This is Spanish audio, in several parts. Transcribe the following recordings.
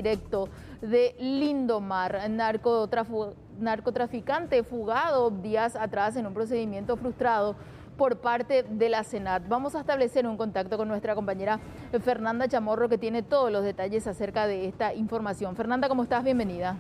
directo de Lindomar, narcotraficante fugado días atrás en un procedimiento frustrado por parte de la SENAT. Vamos a establecer un contacto con nuestra compañera Fernanda Chamorro, que tiene todos los detalles acerca de esta información. Fernanda, ¿cómo estás? Bienvenida.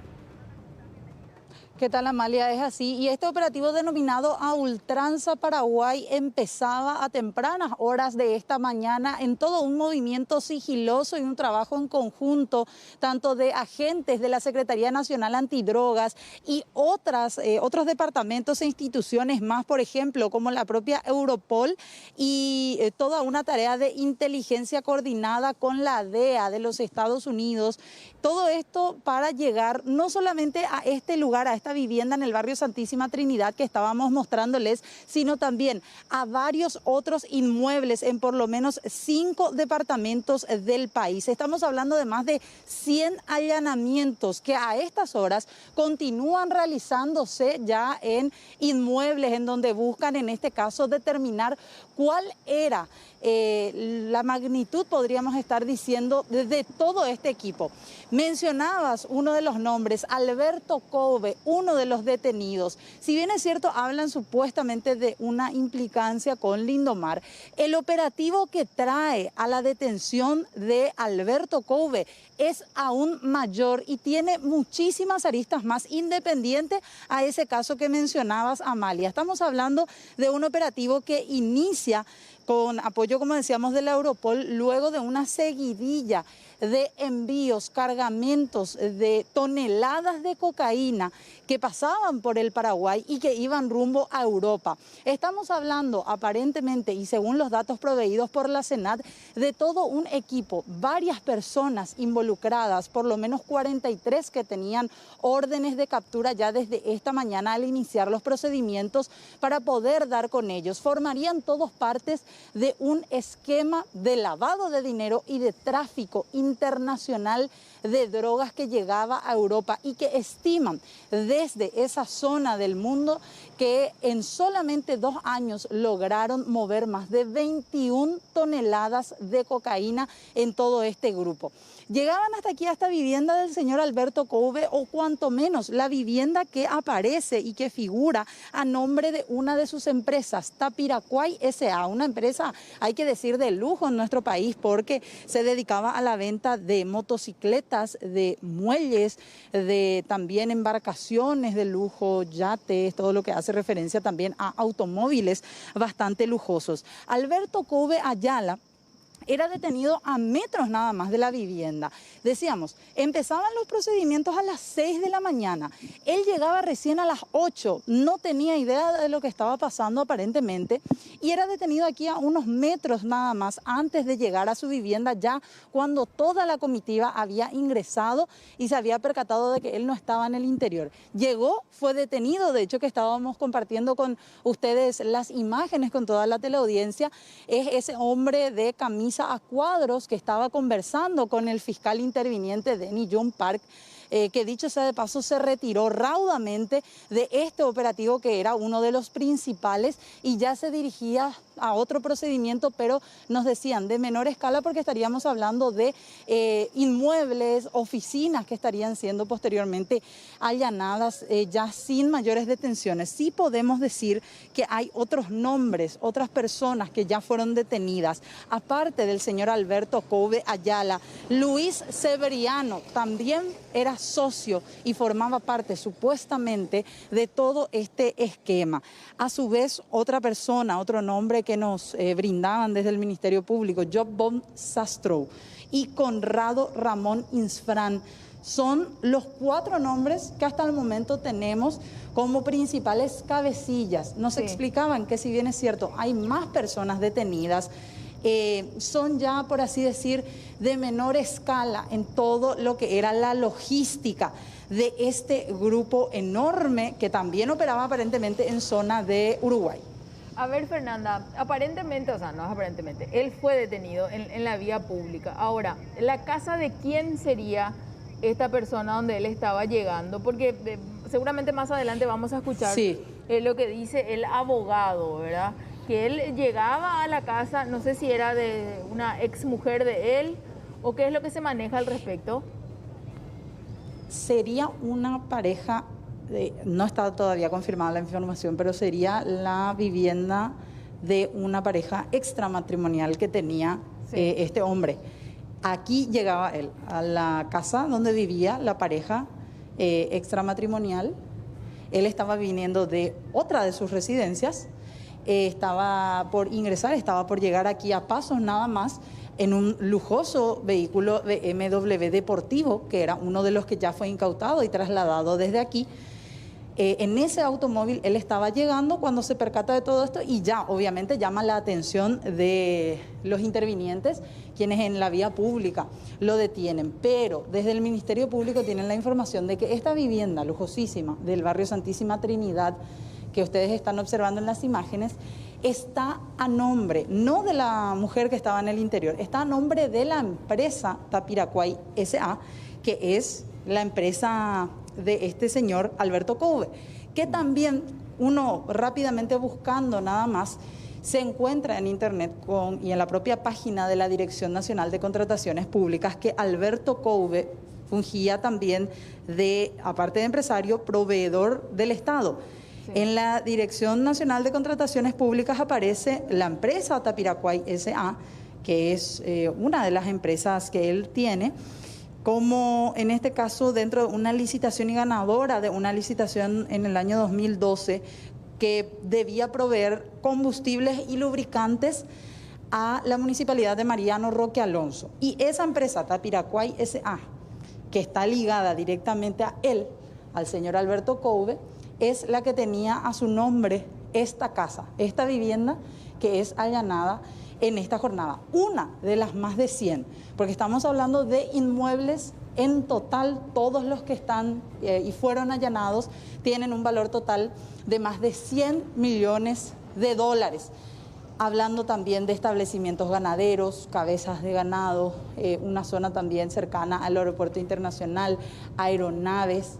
¿Qué tal, Amalia? Es así. Y este operativo denominado A Ultranza Paraguay empezaba a tempranas horas de esta mañana en todo un movimiento sigiloso y un trabajo en conjunto, tanto de agentes de la Secretaría Nacional Antidrogas y otros departamentos e instituciones más, por ejemplo, como la propia Europol, y toda una tarea de inteligencia coordinada con la DEA de los Estados Unidos. Todo esto para llegar no solamente a este lugar, a esta vivienda en el barrio Santísima Trinidad que estábamos mostrándoles, sino también a varios otros inmuebles en por lo menos 5 departamentos del país. Estamos hablando de más de 100 allanamientos que a estas horas continúan realizándose ya en inmuebles en donde buscan, en este caso, determinar cuál era la magnitud, podríamos estar diciendo, de todo este equipo. Mencionabas uno de los nombres, Alberto Couve, uno de los detenidos. Si bien es cierto, hablan supuestamente de una implicancia con Lindomar, el operativo que trae a la detención de Alberto Couve es aún mayor y tiene muchísimas aristas más, independiente a ese caso que mencionabas, Amalia. Estamos hablando de un operativo que inicia con apoyo, como decíamos, de la Europol, luego de una seguidilla de envíos, cargamentos de toneladas de cocaína que pasaban por el Paraguay y que iban rumbo a Europa. Estamos hablando aparentemente, y según los datos proveídos por la SENAT, de todo un equipo, varias personas involucradas, por lo menos 43 que tenían órdenes de captura ya desde esta mañana al iniciar los procedimientos para poder dar con ellos. Formarían todos partes de un esquema de lavado de dinero y de tráfico internacional de drogas que llegaba a Europa y que estiman desde esa zona del mundo que en solamente 2 años lograron mover más de 21 toneladas de cocaína en todo este grupo. Llegaban hasta aquí, a esta vivienda del señor Alberto Couve, o cuanto menos la vivienda que aparece y que figura a nombre de una de sus empresas, Tapiracuay S.A., una empresa, hay que decir, de lujo en nuestro país, porque se dedicaba a la venta de motocicletas, de muelles, de también embarcaciones de lujo, yates, todo lo que hace referencia también a automóviles bastante lujosos. Alberto Couve Ayala era detenido a metros nada más de la vivienda. Decíamos, empezaban los procedimientos a las 6 de la mañana. Él llegaba recién a las 8, no tenía idea de lo que estaba pasando aparentemente, y era detenido aquí a unos metros nada más antes de llegar a su vivienda, ya cuando toda la comitiva había ingresado y se había percatado de que él no estaba en el interior. Llegó, fue detenido, de hecho que estábamos compartiendo con ustedes las imágenes con toda la teleaudiencia, es ese hombre de camisa a cuadros que estaba conversando con el fiscal interviniente Denny John Park, que dicho sea de paso se retiró raudamente de este operativo que era uno de los principales y ya se dirigía a otro procedimiento, pero nos decían de menor escala, porque estaríamos hablando de inmuebles, oficinas que estarían siendo posteriormente allanadas ya sin mayores detenciones. Sí podemos decir que hay otros nombres, otras personas que ya fueron detenidas, aparte del señor Alberto Couve Ayala. Luis Severiano también era socio y formaba parte supuestamente de todo este esquema. A su vez, otra persona, otro nombre que nos brindaban desde el Ministerio Público, Job Bon Sastrow y Conrado Ramón Insfrán, son los 4 nombres que hasta el momento tenemos como principales cabecillas. Nos explicaban que, si bien es cierto, hay más personas detenidas, son ya, por así decir, de menor escala en todo lo que era la logística de este grupo enorme que también operaba aparentemente en zona de Uruguay. A ver, Fernanda, aparentemente, o sea, no aparentemente, él fue detenido en la vía pública. Ahora, ¿la casa de quién sería esta persona donde él estaba llegando? Porque seguramente más adelante vamos a escuchar lo que dice el abogado, ¿verdad? Que él llegaba a la casa, no sé si era de una ex mujer de él o qué es lo que se maneja al respecto. sería una pareja, no está todavía confirmada la información, pero sería la vivienda de una pareja extramatrimonial que tenía este hombre. Aquí llegaba él, a la casa donde vivía la pareja extramatrimonial. Él estaba viniendo de otra de sus residencias, estaba por ingresar, estaba por llegar aquí a pasos nada más, en un lujoso vehículo de MW deportivo, que era uno de los que ya fue incautado y trasladado desde aquí. En ese automóvil él estaba llegando cuando se percata de todo esto y ya obviamente llama la atención de los intervinientes, quienes en la vía pública lo detienen. Pero desde el Ministerio Público tienen la información de que esta vivienda lujosísima del barrio Santísima Trinidad, que ustedes están observando en las imágenes, está a nombre, no de la mujer que estaba en el interior, está a nombre de la empresa Tapiracuay S.A., que es la empresa de este señor Alberto Couve, que también uno rápidamente buscando nada más se encuentra en internet y en la propia página de la Dirección Nacional de Contrataciones Públicas que Alberto Couve fungía también de, aparte de empresario, proveedor del Estado. Sí. En la Dirección Nacional de Contrataciones Públicas aparece la empresa Tapiracuay S.A., que es una de las empresas que él tiene, como en este caso dentro de una licitación y ganadora de una licitación en el año 2012 que debía proveer combustibles y lubricantes a la municipalidad de Mariano Roque Alonso. Y esa empresa, Tapiracuay S.A., que está ligada directamente a él, al señor Alberto Couve, es la que tenía a su nombre esta casa, esta vivienda que es allanada en esta jornada, una de las más de 100, porque estamos hablando de inmuebles en total, todos los que están y fueron allanados tienen un valor total de más de 100 millones de dólares. Hablando también de establecimientos ganaderos, cabezas de ganado, una zona también cercana al aeropuerto internacional, aeronaves.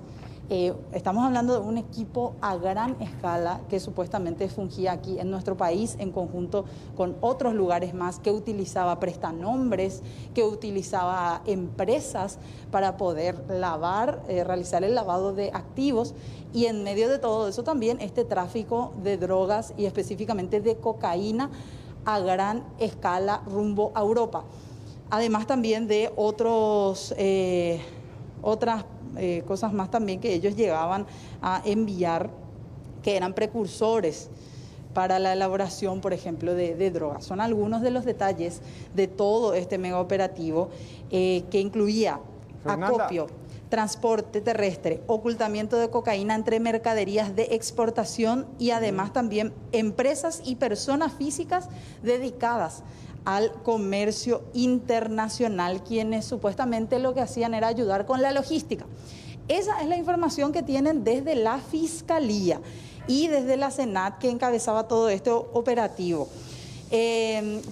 Estamos hablando de un equipo a gran escala que supuestamente fungía aquí en nuestro país en conjunto con otros lugares más, que utilizaba prestanombres, que utilizaba empresas para poder realizar el lavado de activos, y en medio de todo eso también este tráfico de drogas y específicamente de cocaína a gran escala rumbo a Europa. Además también de otras cosas más también que ellos llegaban a enviar, que eran precursores para la elaboración, por ejemplo, de drogas. Son algunos de los detalles de todo este mega operativo que incluía acopio, transporte terrestre, ocultamiento de cocaína entre mercaderías de exportación y además también empresas y personas físicas dedicadas al comercio internacional, quienes supuestamente lo que hacían era ayudar con la logística. Esa es la información que tienen desde la Fiscalía y desde la Senat, que encabezaba todo este operativo.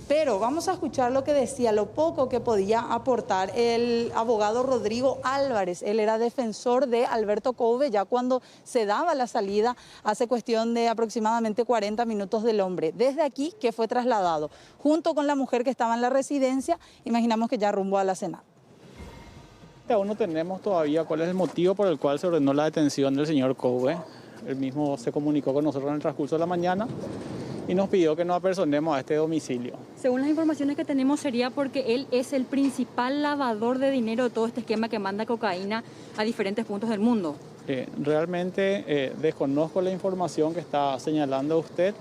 Pero vamos a escuchar lo que decía, lo poco que podía aportar el abogado Rodrigo Álvarez. Él era defensor de Alberto Couve ya cuando se daba la salida hace cuestión de aproximadamente 40 minutos del hombre. Desde aquí, que fue trasladado junto con la mujer que estaba en la residencia, imaginamos que ya rumbo a la Senat. Aún no tenemos todavía cuál es el motivo por el cual se ordenó la detención del señor Couve. Él mismo se comunicó con nosotros en el transcurso de la mañana y nos pidió que nos apersonemos a este domicilio. Según las informaciones que tenemos, sería porque él es el principal lavador de dinero de todo este esquema que manda cocaína a diferentes puntos del mundo. Realmente desconozco la información que está señalando usted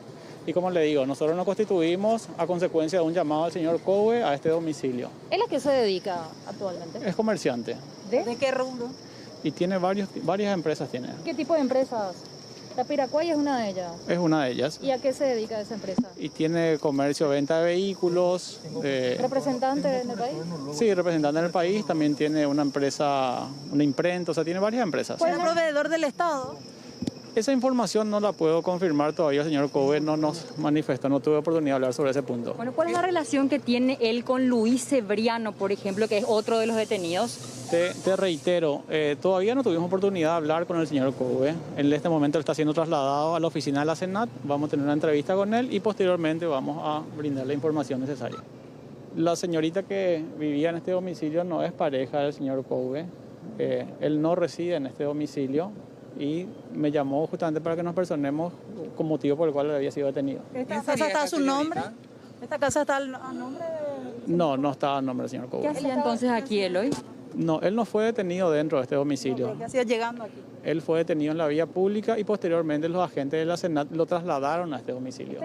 y, como le digo, nosotros nos constituimos a consecuencia de un llamado del señor Couve a este domicilio. ¿Él a qué se dedica actualmente? Es comerciante. ¿De qué rubro? Y tiene varias empresas. ¿Qué tipo de empresas? Tapiracuay es una de ellas. Es una de ellas. ¿Y a qué se dedica esa empresa? Y tiene comercio, venta de vehículos. ¿Representante en el país? Sí, representante en el país. También tiene una empresa, una imprenta, o sea, tiene varias empresas. ¿Es proveedor del Estado? Esa información no la puedo confirmar todavía, el señor Couve no nos manifestó, no tuve oportunidad de hablar sobre ese punto. Bueno, ¿cuál es la relación que tiene él con Luis Cebriano, por ejemplo, que es otro de los detenidos? Te reitero, todavía no tuvimos oportunidad de hablar con el señor Couve. En este momento él está siendo trasladado a la oficina de la Senat, vamos a tener una entrevista con él y posteriormente vamos a brindar la información necesaria. La señorita que vivía en este domicilio no es pareja del señor Couve, Él no reside en este domicilio y me llamó justamente para que nos personemos con motivo por el cual él había sido detenido. ¿Esta casa está a su nombre? ¿Esta casa está a nombre de...? No, no estaba el nombre del señor ¿Qué Cobo. hacía entonces aquí Eloy? No, él no fue detenido dentro de este domicilio. ¿Qué hacía llegando aquí? Él fue detenido en la vía pública y posteriormente los agentes de la SENAT lo trasladaron a este domicilio.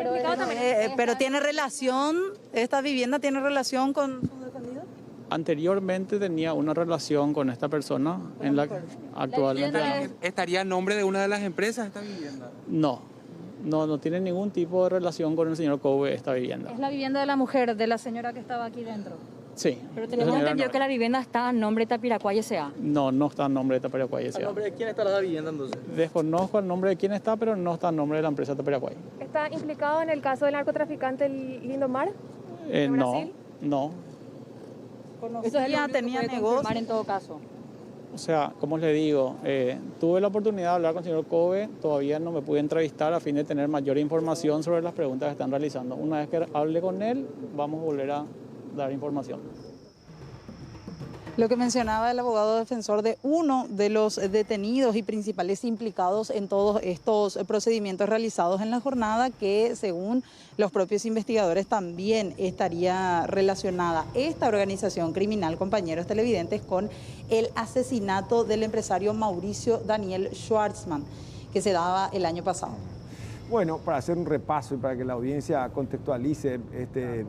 Pero ¿tiene relación, esta vivienda tiene relación con su defendido? Anteriormente tenía una relación con esta persona en la actualmente no. ¿Estaría a nombre de una de las empresas esta vivienda? No tiene ningún tipo de relación con el señor Cobe esta vivienda. Es la vivienda de la mujer, de la señora que estaba aquí dentro. Sí. Pero la tenemos señora entendido no. que la vivienda está a nombre de Tapiracuay S.A. No está en nombre de Tapiracuay ¿A S.A. nombre de quién está la vivienda entonces? Desconozco el nombre de quién está, pero no está en nombre de la empresa Tapiracuay. ¿Está implicado en el caso del narcotraficante Lindomar? No, Brasil? no. Eso es lo único que tenía puede negocio. confirmar en todo caso. O sea, como les digo, tuve la oportunidad de hablar con el señor Cobe, todavía no me pude entrevistar a fin de tener mayor información sobre las preguntas que están realizando. Una vez que hable con él, vamos a volver a dar información. Lo que mencionaba el abogado defensor de uno de los detenidos y principales implicados en todos estos procedimientos realizados en la jornada, que según los propios investigadores también estaría relacionada esta organización criminal, compañeros televidentes, con el asesinato del empresario Mauricio Daniel Schwartzman, que se daba el año pasado. Bueno, para hacer un repaso y para que la audiencia contextualice,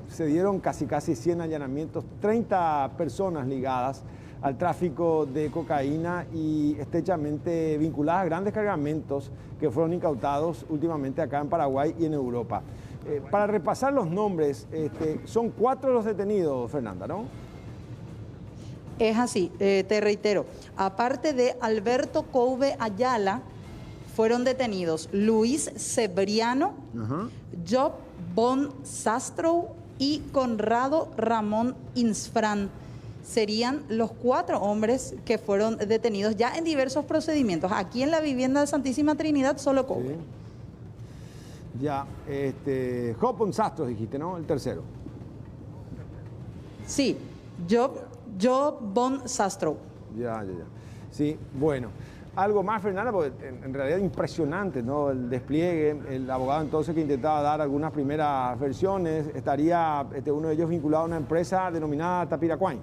se dieron casi 100 allanamientos, 30 personas ligadas al tráfico de cocaína y estrechamente vinculadas a grandes cargamentos que fueron incautados últimamente acá en Paraguay y en Europa. Para repasar los nombres, son 4 los detenidos, Fernanda, ¿no? Es así, te reitero, aparte de Alberto Coube Ayala, fueron detenidos Luis Cebriano, Job von Sastrow y Conrado Ramón Insfran. Serían los 4 hombres que fueron detenidos ya en diversos procedimientos. Aquí en la vivienda de Santísima Trinidad, solo Coube. Sí. Ya, Job von Sastrow dijiste, ¿no? El tercero. Sí, Job von Sastrow. Ya. Sí, bueno. Algo más, Fernanda, porque en realidad impresionante, ¿no? El despliegue, el abogado entonces que intentaba dar algunas primeras versiones, estaría uno de ellos vinculado a una empresa denominada Tapiracuay.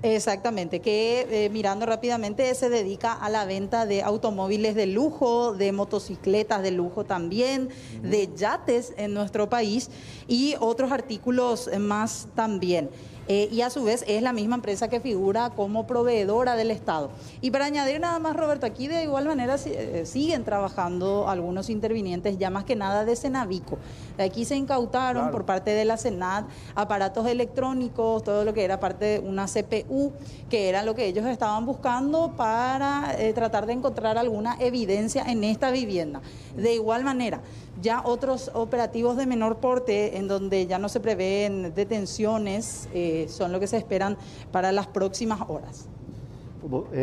Exactamente, que mirando rápidamente se dedica a la venta de automóviles de lujo, de motocicletas de lujo también, de yates en nuestro país y otros artículos más también. Y a su vez es la misma empresa que figura como proveedora del Estado. Y para añadir nada más, Roberto, aquí de igual manera siguen trabajando algunos intervinientes, ya más que nada de Cenavico. De aquí se incautaron por parte de la Senat aparatos electrónicos, todo lo que era parte de una CPU, que era lo que ellos estaban buscando para tratar de encontrar alguna evidencia en esta vivienda. De igual manera, ya otros operativos de menor porte, en donde ya no se prevén detenciones, son lo que se esperan para las próximas horas.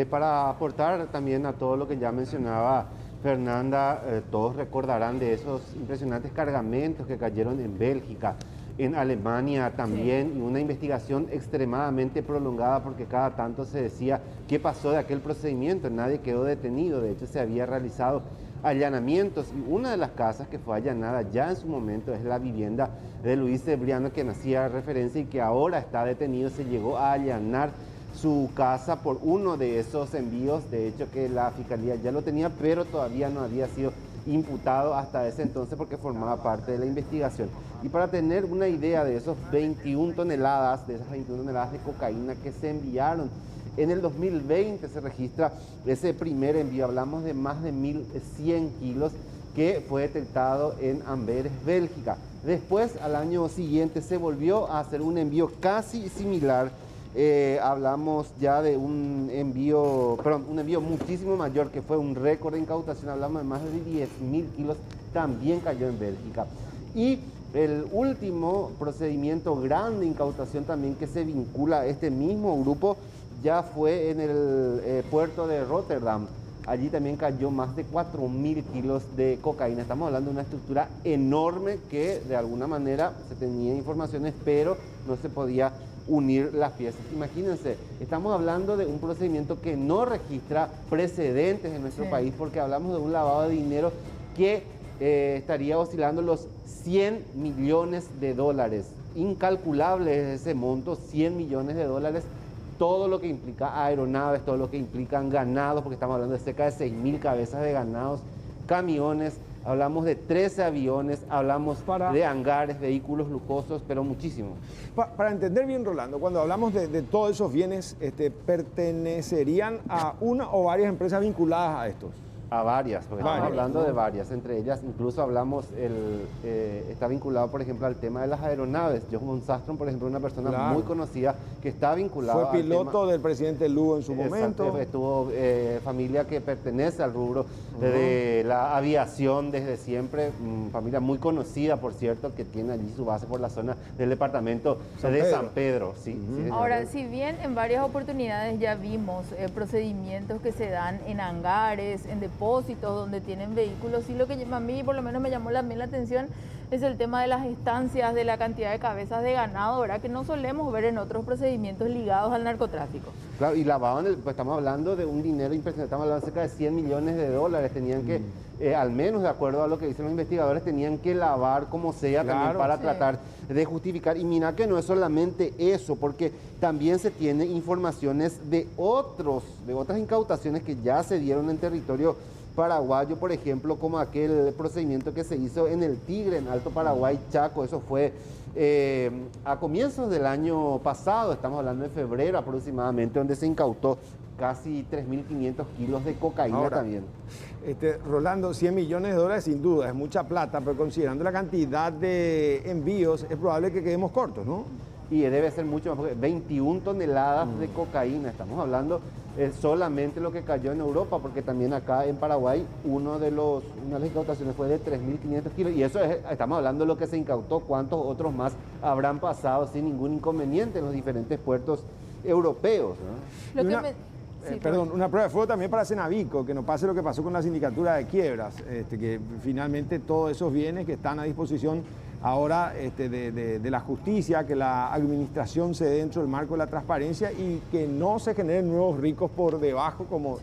Para aportar también a todo lo que ya mencionaba Fernanda, todos recordarán de esos impresionantes cargamentos que cayeron en Bélgica, en Alemania también, y una investigación extremadamente prolongada porque cada tanto se decía qué pasó de aquel procedimiento, nadie quedó detenido, de hecho se había realizado allanamientos y una de las casas que fue allanada ya en su momento es la vivienda de Luis Cebriano, que hacía referencia y que ahora está detenido. Se llegó a allanar su casa por uno de esos envíos, de hecho que la fiscalía ya lo tenía, pero todavía no había sido imputado hasta ese entonces porque formaba parte de la investigación. Y para tener una idea de esos 21 toneladas, de esas 21 toneladas de cocaína que se enviaron en el 2020, se registra ese primer envío, hablamos de más de 1.100 kilos que fue detectado en Amberes, Bélgica. Después, al año siguiente, se volvió a hacer un envío casi similar. Hablamos ya de un envío muchísimo mayor, que fue un récord de incautación, hablamos de más de 10.000 kilos, también cayó en Bélgica. Y el último procedimiento grande de incautación también que se vincula a este mismo grupo ya fue en el puerto de Rotterdam. Allí también cayó más de 4.000 kilos de cocaína. Estamos hablando de una estructura enorme que de alguna manera se tenía informaciones, pero no se podía unir las piezas. Imagínense, estamos hablando de un procedimiento que no registra precedentes en nuestro país, porque hablamos de un lavado de dinero que estaría oscilando los 100 millones de dólares. Incalculable es ese monto, 100 millones de dólares, todo lo que implica aeronaves, todo lo que implican ganados, porque estamos hablando de cerca de 6.000 cabezas de ganados, camiones, hablamos de 13 aviones, hablamos de hangares, vehículos lujosos, pero muchísimo. Para entender bien, Rolando, cuando hablamos de todos esos bienes, ¿pertenecerían a una o varias empresas vinculadas a estos? A varias, porque estamos hablando de varias, entre ellas incluso hablamos, está vinculado por ejemplo al tema de las aeronaves. Jochen Sastrom, por ejemplo, una persona muy conocida que está vinculada. Fue piloto del presidente Lugo en su momento. Estuvo familia que pertenece al rubro de la aviación desde siempre, familia muy conocida, por cierto, que tiene allí su base por la zona del departamento de San Pedro. Sí, Ahora, si bien en varias oportunidades ya vimos procedimientos que se dan en hangares, en depósitos donde tienen vehículos, y lo que a mí por lo menos me llamó también la atención es el tema de las estancias, de la cantidad de cabezas de ganado, ¿verdad? Que no solemos ver en otros procedimientos ligados al narcotráfico. Claro, y lavaban, pues estamos hablando de un dinero impresionante, estamos hablando de cerca de 100 millones de dólares, tenían que, al menos de acuerdo a lo que dicen los investigadores, tenían que lavar como sea también para tratar de justificar. Y mira que no es solamente eso, porque también se tiene informaciones de otras incautaciones que ya se dieron en territorio paraguayo, por ejemplo, como aquel procedimiento que se hizo en el Tigre, en Alto Paraguay, Chaco. Eso fue a comienzos del año pasado, estamos hablando de febrero aproximadamente, donde se incautó casi 3.500 kilos de cocaína también. Rolando, 100 millones de dólares sin duda, es mucha plata, pero considerando la cantidad de envíos, es probable que quedemos cortos, ¿no? Y debe ser mucho más, porque 21 toneladas de cocaína, estamos hablando solamente lo que cayó en Europa, porque también acá en Paraguay una de las incautaciones fue de 3.500 kilos, y eso estamos hablando de lo que se incautó, cuántos otros más habrán pasado sin ningún inconveniente en los diferentes puertos europeos, ¿no? Una prueba de fuego también para Cenavico, que no pase lo que pasó con la sindicatura de quiebras, que finalmente todos esos bienes que están a disposición ahora de la justicia, que la administración se dé dentro del marco de la transparencia y que no se generen nuevos ricos por debajo como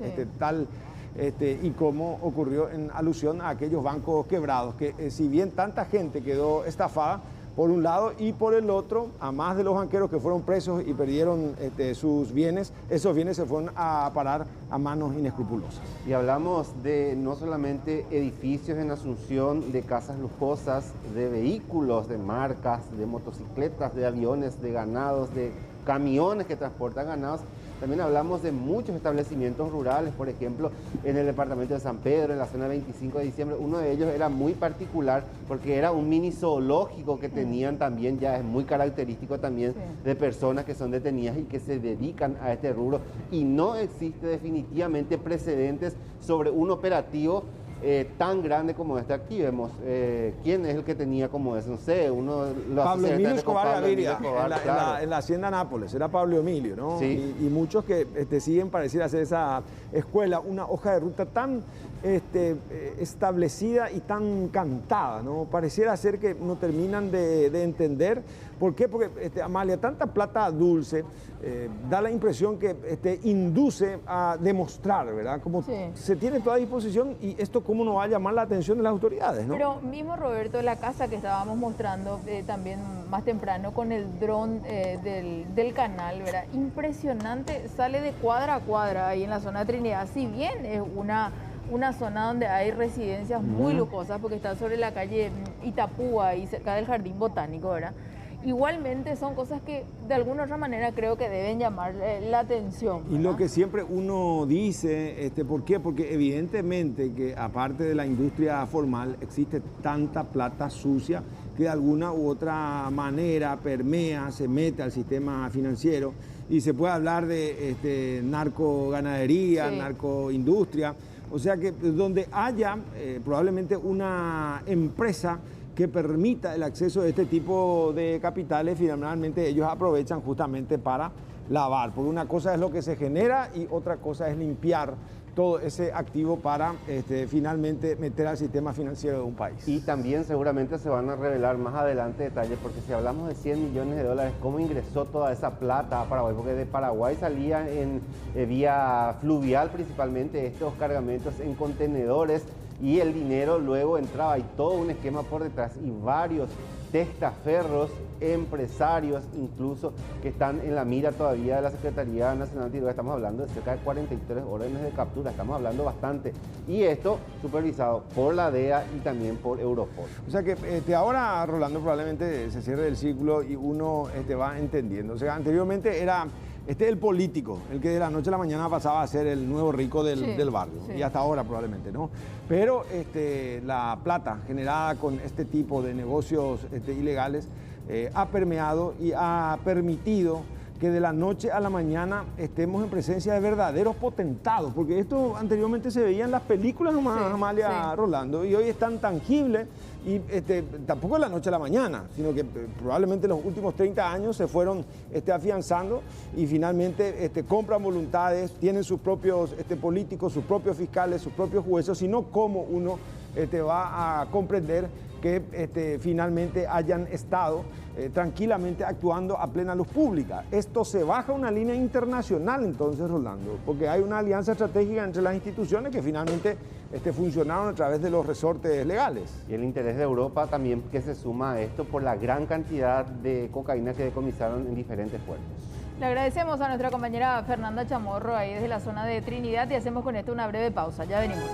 y como ocurrió en alusión a aquellos bancos quebrados, que si bien tanta gente quedó estafada, por un lado, y por el otro, a más de los banqueros que fueron presos y perdieron sus bienes, esos bienes se fueron a parar a manos inescrupulosas. Y hablamos de no solamente edificios en Asunción, de casas lujosas, de vehículos, de marcas, de motocicletas, de aviones, de ganados, de camiones que transportan ganados. También hablamos de muchos establecimientos rurales, por ejemplo, en el departamento de San Pedro, en la zona 25 de diciembre. Uno de ellos era muy particular porque era un mini zoológico que tenían también, ya es muy característico también de personas que son detenidas y que se dedican a este rubro. Y no existe definitivamente precedentes sobre un operativo tan grande como este. Aquí vemos quién es el que tenía como eso, no sé, uno lo Pablo Emilio Escobar Gaviria, claro. en la hacienda Nápoles, era Pablo Emilio, ¿no? Sí. Y muchos que siguen pareciera hacer esa escuela, una hoja de ruta tan establecida y tan cantada, ¿no? Pareciera ser que no terminan de entender. ¿Por qué? Porque, Amalia, tanta plata dulce da la impresión que induce a demostrar, ¿verdad? Como se tiene toda disposición, y esto cómo no va a llamar la atención de las autoridades, ¿no? Pero mismo, Roberto, la casa que estábamos mostrando también más temprano con el dron del canal, ¿verdad? Impresionante, sale de cuadra a cuadra ahí en la zona de Trinidad, si bien es una zona donde hay residencias muy lujosas, porque está sobre la calle Itapúa y cerca del Jardín Botánico, ¿verdad? Igualmente son cosas que de alguna otra manera creo que deben llamar la atención, ¿verdad? Y lo que siempre uno dice, ¿por qué? Porque evidentemente que aparte de la industria formal existe tanta plata sucia que de alguna u otra manera permea, se mete al sistema financiero, y se puede hablar de narcoganadería, narcoindustria, o sea que donde haya probablemente una empresa que permita el acceso de este tipo de capitales, finalmente ellos aprovechan justamente para lavar, porque una cosa es lo que se genera y otra cosa es limpiar todo ese activo para finalmente meter al sistema financiero de un país. Y también seguramente se van a revelar más adelante detalles, porque si hablamos de 100 millones de dólares, ¿cómo ingresó toda esa plata a Paraguay? Porque de Paraguay salían en vía fluvial principalmente estos cargamentos en contenedores y el dinero luego entraba, y todo un esquema por detrás y varios testaferros, empresarios incluso, que están en la mira todavía de la Secretaría Nacional Antidrogas. Estamos hablando de cerca de 43 órdenes de captura, estamos hablando bastante. Y esto supervisado por la DEA y también por Europol. O sea que ahora, Rolando, probablemente se cierre el ciclo y uno va entendiendo. O sea, anteriormente era el político, el que de la noche a la mañana pasaba a ser el nuevo rico del barrio, sí. Y hasta ahora probablemente, ¿no? Pero la plata generada con este tipo de negocios ilegales ha permeado y ha permitido que de la noche a la mañana estemos en presencia de verdaderos potentados, porque esto anteriormente se veía en las películas nomás, Sí, Amalia, sí. Rolando, y hoy es tan tangible y tampoco de la noche a la mañana, sino que probablemente los últimos 30 años se fueron afianzando y finalmente compran voluntades, tienen sus propios políticos, sus propios fiscales, sus propios jueces, sino cómo uno va a comprender que finalmente hayan estado tranquilamente actuando a plena luz pública. Esto se baja a una línea internacional entonces, Rolando, porque hay una alianza estratégica entre las instituciones que finalmente funcionaron a través de los resortes legales. Y el interés de Europa también, que se suma a esto por la gran cantidad de cocaína que decomisaron en diferentes puertos. Le agradecemos a nuestra compañera Fernanda Chamorro ahí desde la zona de Trinidad y hacemos con esto una breve pausa. Ya venimos.